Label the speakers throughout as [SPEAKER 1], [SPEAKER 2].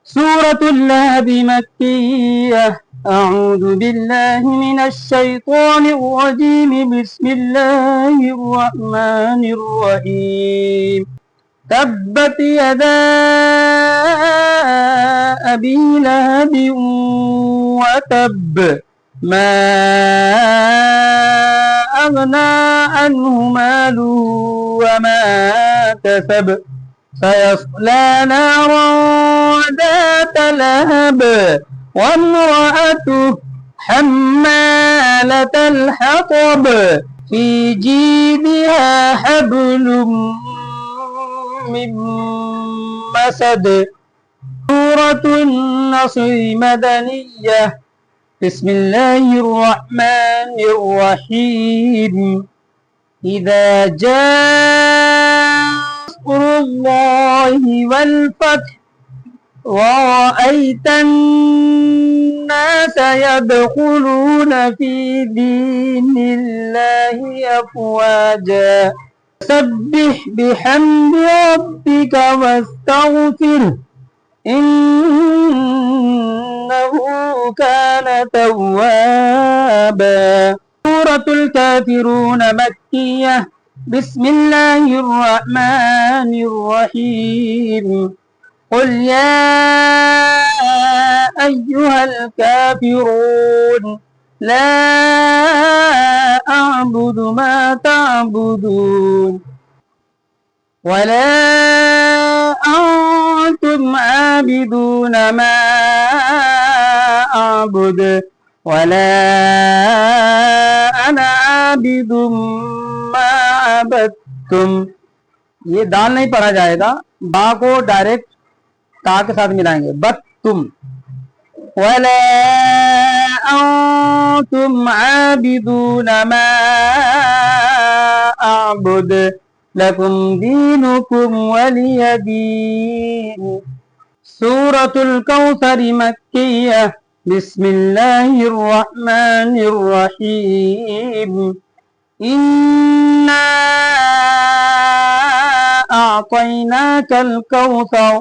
[SPEAKER 1] سورة اللهب مكية أعوذ بالله من الشيطان الرجيم بسم الله الرحمن الرحيم تبت يدا أبي لهب وتب ما أغنى عنه ماله وما كسب سيصلى نارا ذات لهب وامرأته حمالة الحطب في جيدها حبل من مسد سورة النصر مدنية بسم الله الرحمن الرحيم إذا جاء نصر الله والفتح ورأيت الناس يدخلون في دين الله أفواجا سبح بحمد ربك واستغفره إنه كان توابا سورة الكافرون مكية بسم الله الرحمن الرحيم قل يا أيها الكافرون لا أعبد ما تعبدون ولا أنتم عابدون ما أعبد ولا أنا عابد ما عبدتم। ये दाल नहीं पढ़ा जाएगा, बा को डायरेक्ट ता के साथ मिलाएंगे बत तुम वला अंतुम आबिदून मा अअबुद लकुम दीनुकुम वलिय दीन। सूरतुल कौसर मक्किय्या बिस्मिल्लाहिर रहमानिर रहीम इन्ना अअतैनाकल कौसर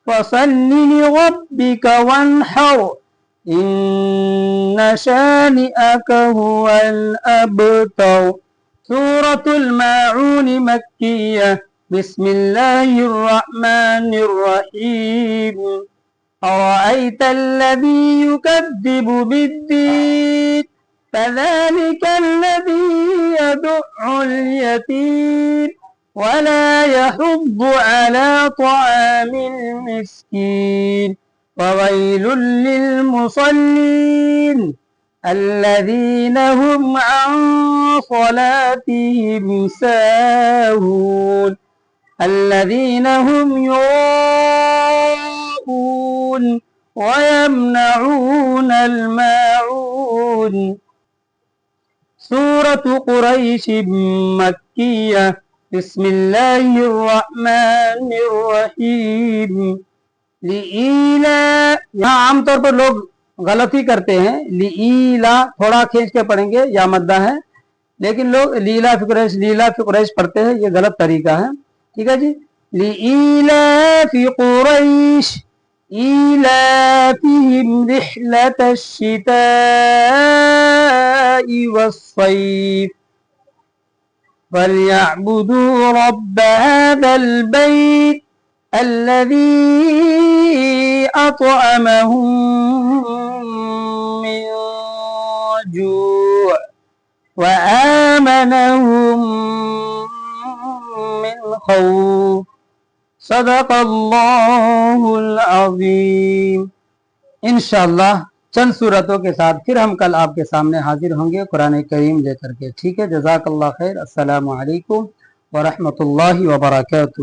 [SPEAKER 1] फसल्लि लिरब्बिक वन्हर इन्न शानिअक हुवल अबतर। सूरतुल माऊन मक्किय्या बिस्मिल्लाहिर रहमानिर रहीम अरअयत الذي يكذب بالدين فذلك الذي يدع اليتيم ولا يحض على طعام المسكين وويل للمصلين الذين هم عن صلاتهم ساهون الذين هم يراءون ويمنعون الماعون। सूरत कुरैश मक्किया बिस्मिल्लाहिर्रहमानिर्रहीम लीला। यहाँ आमतौर पर लोग गलती करते हैं, लीला थोड़ा खींच के पढ़ेंगे या मद्दा है, लेकिन लोग लीला फी कुरैश पढ़ते हैं, ये गलत तरीका है। ठीक है जी। लीला फी कुरैश إيلافهم رحلة الشتاء والصيف فليعبدوا رب هذا البيت الذي أطعمهم من جوع وآمنهم من خوف सदक़ल्लाहुल अज़ीम। इंशाअल्लाह चंद सूरतों के साथ फिर हम कल आपके सामने हाजिर होंगे कुरान करीम लेकर के। ठीक है, जज़ाकल्लाह खैर। अस्सलामु अलैकुम व रहमतुल्लाहि व बरकातुहू।